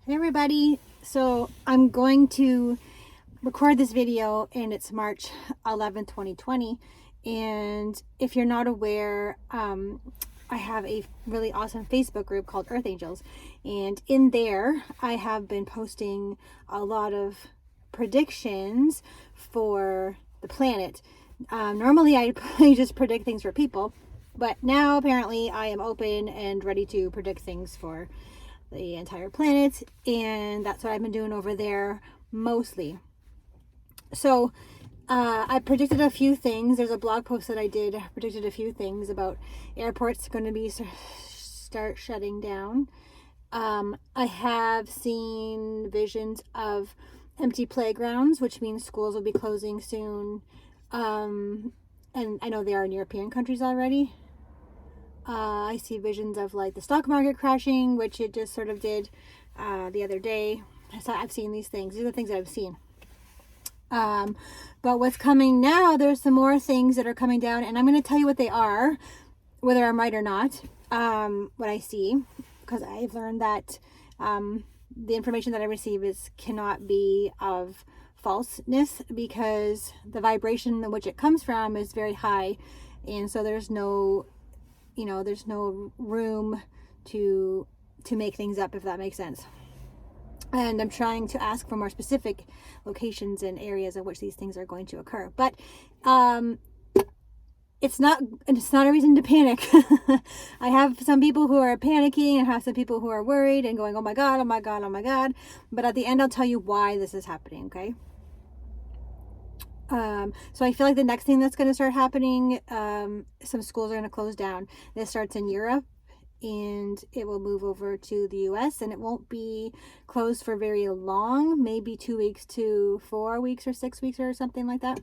Hey everybody, so I'm going to record this video and it's March 11th, 2020, and if you're not aware, I have a really awesome Facebook group called Earth Angels, and in there I have been posting a lot of predictions for the planet. Normally I just predict things for people, but now apparently I am open and ready to predict things for the entire planet, and that's what I've been doing over there mostly. So I predicted a few things. There's a blog post that I did. I predicted a few things about airports going to be start shutting down. I have seen visions of empty playgrounds, which means schools will be closing soon. And I know they are in European countries already. I see visions of like the stock market crashing, which it just sort of did the other day. So I've seen these things. These are the things that I've seen. But what's coming now, there's some more things that are coming down, and I'm going to tell you what they are, whether I'm right or not, what I see, because I've learned that the information that I receive cannot be of falseness, because the vibration in which it comes from is very high, and so there's no room to make things up, if that makes sense. And I'm trying to ask for more specific locations and areas in which these things are going to occur. But it's not a reason to panic. I have some people who are panicking, and have some people who are worried and going, oh my God, oh my God, oh my God. But at the end, I'll tell you why this is happening, okay? So I feel like the next thing that's going to start happening, some schools are going to close down. This starts in Europe, and it will move over to the US, and it won't be closed for very long, maybe 2 weeks to 4 weeks or 6 weeks or something like that.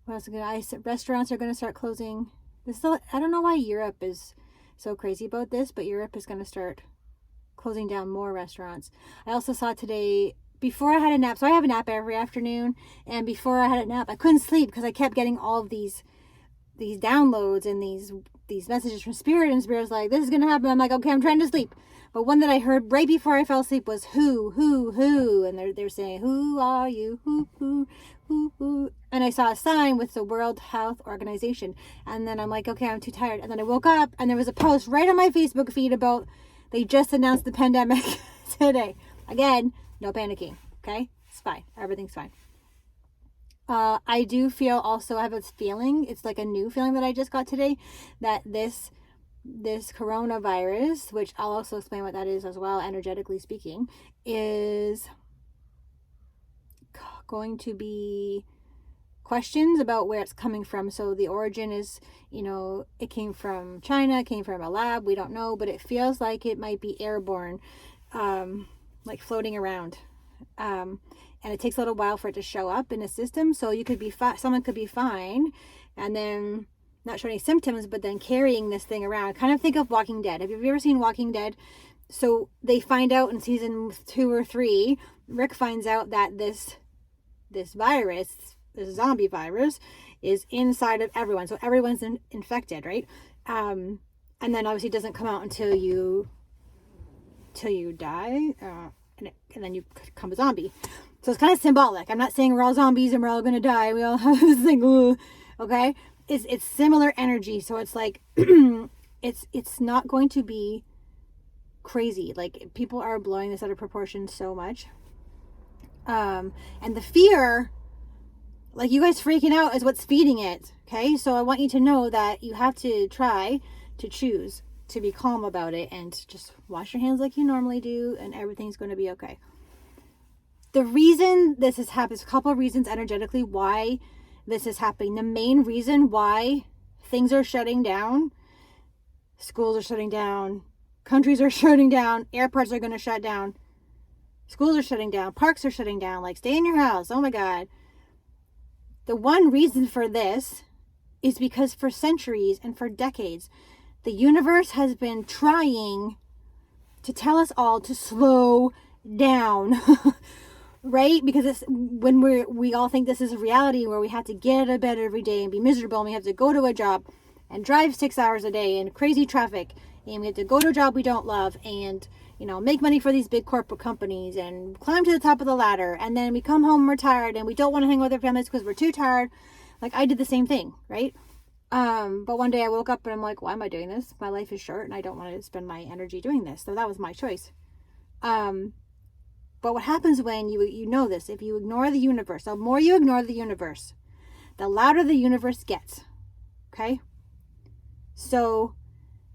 What else? Restaurants are going to start closing. I don't know why Europe is so crazy about this, but Europe is going to start closing down more restaurants. I also saw today, before I had a nap, so I have a nap every afternoon, and before I had a nap, I couldn't sleep because I kept getting all of these downloads and these messages from Spirit, and Spirit's like, this is gonna happen. I'm like, okay, I'm trying to sleep. But one that I heard right before I fell asleep was who, and they're saying, who are you, who, and I saw a sign with the World Health Organization, and then I'm like, okay, I'm too tired, and then I woke up and there was a post right on my Facebook feed about they just announced the pandemic today. Again, no panicking, okay? It's fine. Everything's fine. I do feel also, I have this feeling, it's like a new feeling that I just got today, that this coronavirus, which I'll also explain what that is as well, energetically speaking, is going to be questions about where it's coming from. So the origin is, it came from China, it came from a lab, we don't know, but it feels like it might be airborne, like floating around. And it takes a little while for it to show up in a system. So you could be someone could be fine, and then not show any symptoms, but then carrying this thing around. Kind of think of Walking Dead. Have you ever seen Walking Dead? So they find out in season 2 or 3, Rick finds out that this virus, this zombie virus, is inside of everyone. So everyone's infected, right? And then obviously it doesn't come out until you die, and then you become a zombie. So it's kind of symbolic. I'm not saying we're all zombies and we're all going to die. We all have this thing, okay? It's similar energy. So it's like, it's not going to be crazy. Like, people are blowing this out of proportion so much. And the fear, like, you guys freaking out is what's feeding it, okay? So I want you to know that you have to try to choose to be calm about it and just wash your hands like you normally do, and everything's going to be okay. The reason this has happened, a couple of reasons energetically why this is happening. The main reason why things are shutting down, schools are shutting down, countries are shutting down, airports are going to shut down, schools are shutting down, parks are shutting down, like, stay in your house, oh my God. The one reason for this is because for centuries and for decades, the universe has been trying to tell us all to slow down. Right? Because it's when we all think this is a reality where we have to get out of bed every day and be miserable, and we have to go to a job and drive 6 hours a day in crazy traffic, and we have to go to a job we don't love, and make money for these big corporate companies and climb to the top of the ladder, and then we come home, we're tired, and we don't want to hang with our families because we're too tired. Like, I did the same thing, right? But one day I woke up and I'm like, why am I doing this? My life is short and I don't want to spend my energy doing this. So that was my choice. But what happens when you know this, if you ignore the universe, the more you ignore the universe, the louder the universe gets. Okay? So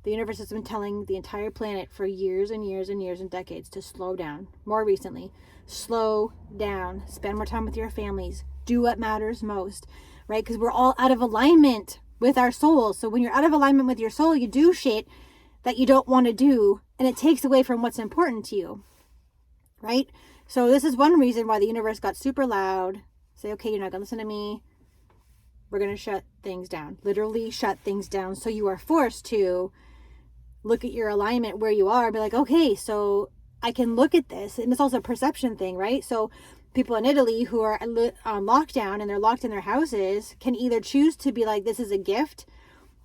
the universe has been telling the entire planet for years and years and years and decades to slow down. More recently, slow down, spend more time with your families, do what matters most, right? Because we're all out of alignment with our soul. So when you're out of alignment with your soul, you do shit that you don't want to do, and it takes away from what's important to you, right? So this is one reason why the universe got super loud. Say, okay, you're not going to listen to me. We're going to shut things down. Literally shut things down. So you are forced to look at your alignment where you are and be like, okay, so I can look at this. And it's also a perception thing, right? So people in Italy who are on lockdown and they're locked in their houses can either choose to be like, this is a gift.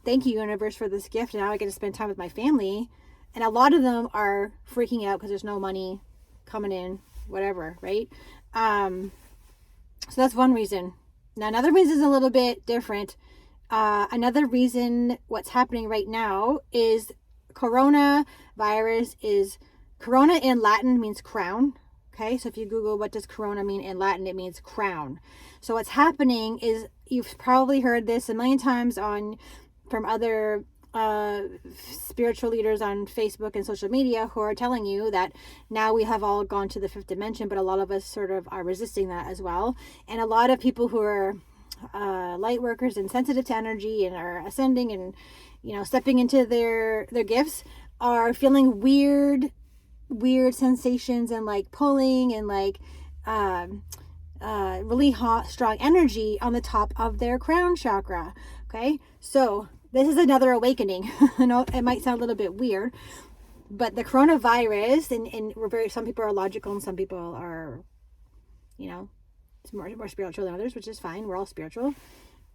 Thank you, universe, for this gift. And now I get to spend time with my family. And a lot of them are freaking out because there's no money coming in, whatever, right? So that's one reason. Now, another reason is a little bit different. Another reason what's happening right now is coronavirus is, corona in Latin means crown. Okay, so if you Google what does corona mean in Latin, it means crown. So what's happening is, you've probably heard this a million times from other spiritual leaders on Facebook and social media who are telling you that now we have all gone to the fifth dimension, but a lot of us sort of are resisting that as well. And a lot of people who are light workers and sensitive to energy and are ascending and stepping into their gifts are feeling weird sensations and like pulling and like really hot, strong energy on the top of their crown chakra. Okay, so this is another awakening. I know it might sound a little bit weird, but the coronavirus, and some people are logical and some people are, more spiritual than others, which is fine. We're all spiritual.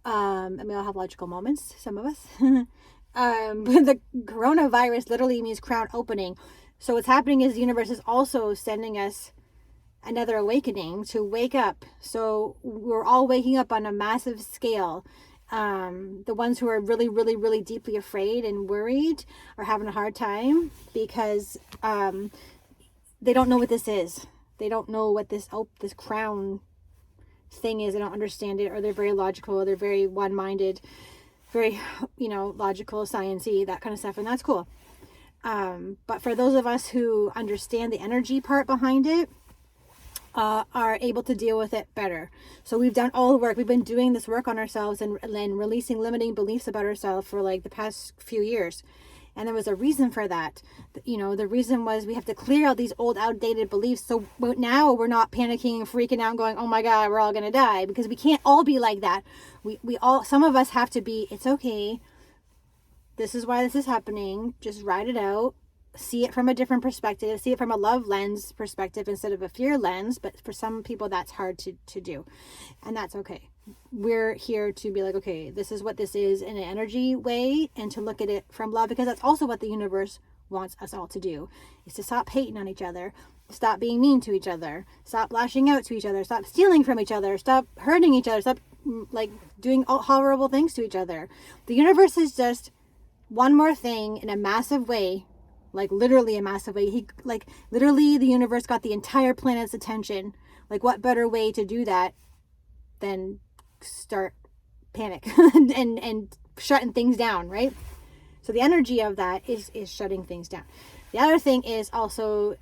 And we all have logical moments, some of us. But the coronavirus literally means crown opening. So what's happening is the universe is also sending us another awakening to wake up. So we're all waking up on a massive scale. The ones who are really, really, really deeply afraid and worried are having a hard time because they don't know what this is. They don't know what this crown thing is. They don't understand it, or they're very logical, or they're very one-minded, very, logical, sciencey, that kind of stuff, and that's cool. But for those of us who understand the energy part behind it, are able to deal with it better. So we've done all the work. We've been doing this work on ourselves and releasing limiting beliefs about ourselves for like the past few years. And there was a reason for that. The reason was we have to clear out these old outdated beliefs. So now we're not panicking and freaking out and going, oh my God, we're all going to die, because we can't all be like that. Some of us have to be, it's okay. This is why this is happening. Just ride it out. See it from a different perspective, see it from a love lens perspective instead of a fear lens. But for some people that's hard to do, and that's okay. We're here to be like, okay, this is what this is in an energy way, and to look at it from love, because that's also what the universe wants us all to do, is to stop hating on each other, stop being mean to each other, stop lashing out to each other, stop stealing from each other, stop hurting each other, stop like doing all horrible things to each other. The universe is just one more thing in a massive way. Like literally a massive way. Literally the universe got the entire planet's attention. Like, what better way to do that than start panic and shutting things down, right? So the energy of that is shutting things down. The other thing is also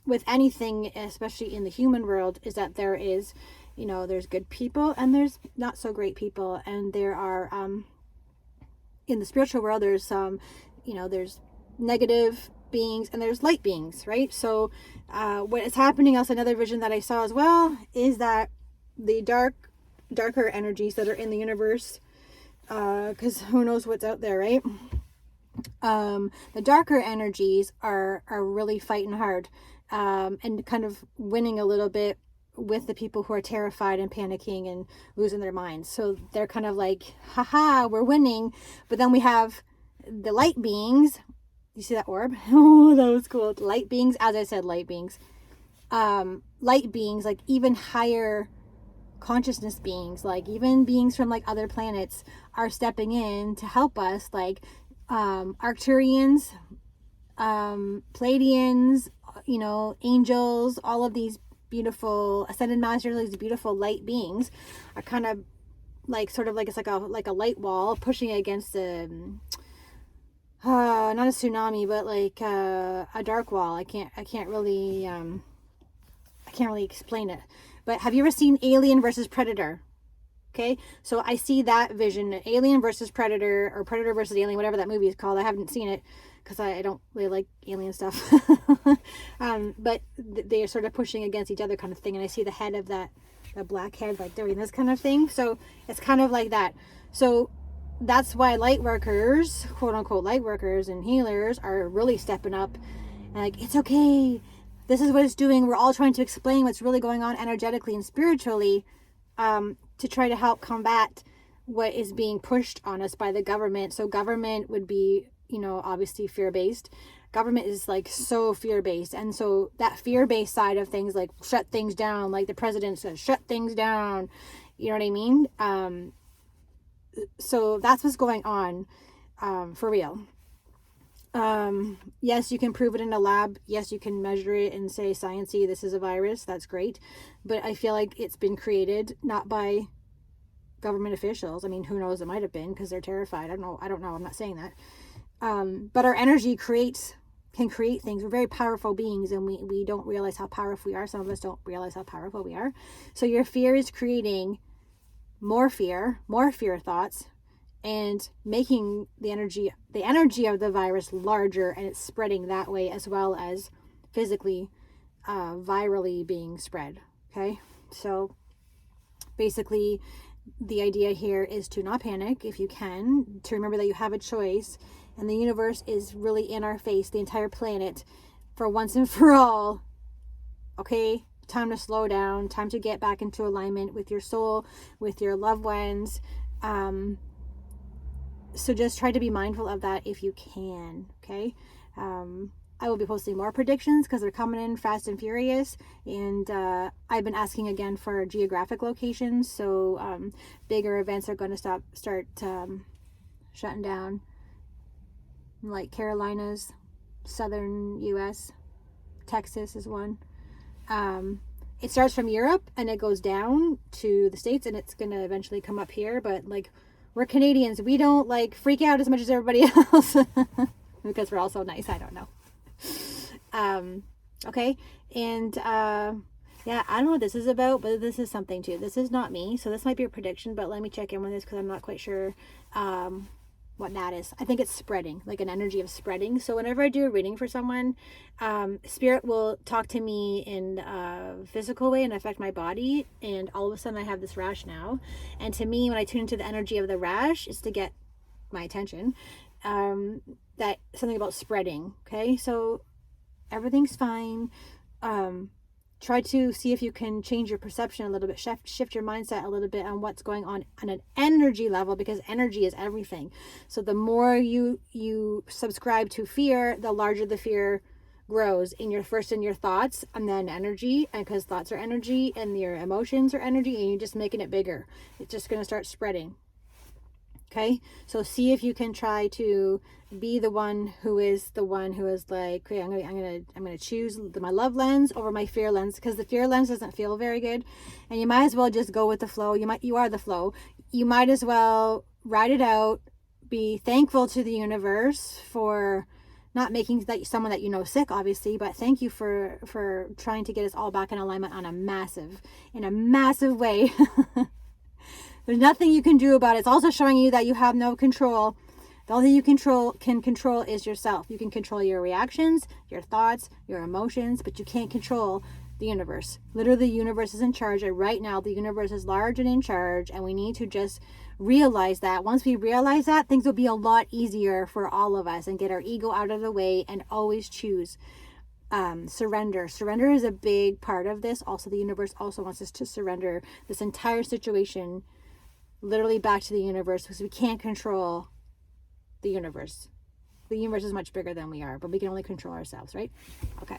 with anything, especially in the human world, is that there is, there's good people and there's not so great people. And there are, in the spiritual world, there's there's negative beings and there's light beings, right? So what is happening, also another vision that I saw as well, is that the darker energies that are in the universe, because who knows what's out there, right? The darker energies are really fighting hard and kind of winning a little bit with the people who are terrified and panicking and losing their minds. So they're kind of like, haha, we're winning. But then we have the light beings. You see that orb? Oh, that was cool. Light beings, as I said, light beings. Light beings, like even higher consciousness beings, like even beings from like other planets are stepping in to help us, like Arcturians, Pleiadians, you know, angels, all of these beautiful ascended masters, these beautiful light beings are kind of like sort of like it's like a light wall pushing against a not a tsunami, but like a dark wall. I can't really explain it. But have you ever seen Alien versus Predator? Okay, so I see that vision, Alien versus Predator, or Predator versus Alien, whatever that movie is called. I haven't seen it because I don't really like alien stuff. But they are sort of pushing against each other kind of thing. And I see the head of the black head like doing this kind of thing. So it's kind of like that. So that's why light workers, quote unquote light workers and healers are really stepping up and like, it's okay. This is what it's doing. We're all trying to explain what's really going on energetically and spiritually, to try to help combat what is being pushed on us by the government. So government would be, you know, obviously fear-based. Government is like so fear-based. And so that fear-based side of things, like shut things down, like the president says, shut things down. You know what I mean? So that's what's going on, for real. Yes, you can prove it in a lab. Yes, you can measure it and say, sciencey, this is a virus. That's great. But I feel like it's been created not by government officials. I mean, who knows? It might have been because they're terrified. I don't know. I'm not saying that. But our energy can create things. We're very powerful beings, and we don't realize how powerful we are. Some of us don't realize how powerful we are. So your fear is creating more fear thoughts, and making the energy of the virus larger, and it's spreading that way, as well as physically, virally being spread. Okay, so basically the idea here is to not panic if you can, to remember that you have a choice, and the universe is really in our face, the entire planet, for once and for all. Okay, time to slow down, time to get back into alignment with your soul, with your loved ones. So just try to be mindful of that if you can. Okay, I will be posting more predictions because they're coming in fast and furious, and I've been asking again for geographic locations. So bigger events are going to start shutting down, like Carolinas, southern US, Texas is one. It starts from Europe and it goes down to the States, and it's going to eventually come up here. But like, we're Canadians, we don't like freak out as much as everybody else because we're all so nice. I don't know. Okay. And yeah, I don't know what this is about, but this is something too. This is not me, so this might be a prediction, but let me check in with this because I'm not quite sure what that is. I think it's spreading, like an energy of spreading. So whenever I do a reading for someone, spirit will talk to me in a physical way and affect my body, and all of a sudden I have this rash now. And to me, when I tune into the energy of the rash, it's to get my attention, that something about spreading. Okay, so everything's fine. Try to see if you can change your perception a little bit, shift your mindset a little bit on what's going on an energy level, because energy is everything. So the more you subscribe to fear, the larger the fear grows in your thoughts, and then energy, and because thoughts are energy and your emotions are energy, and you're just making it bigger. It's just going to start spreading. Okay, so see if you can try to be the one who is like, okay, I'm gonna choose my love lens over my fear lens, because the fear lens doesn't feel very good, and you might as well just go with the flow. You are the flow. You might as well ride it out. Be thankful to the universe for not making someone that you know sick, obviously, but thank you for trying to get us all back in alignment in a massive way. There's nothing you can do about it. It's also showing you that you have no control. The only thing you can control is yourself. You can control your reactions, your thoughts, your emotions, but you can't control the universe. Literally, the universe is in charge. And right now, the universe is large and in charge. And we need to just realize that. Once we realize that, things will be a lot easier for all of us, and get our ego out of the way, and always choose surrender. Surrender is a big part of this. Also, the universe also wants us to surrender this entire situation literally back to the universe, because we can't control the universe. The universe is much bigger than we are, but we can only control ourselves, right? Okay.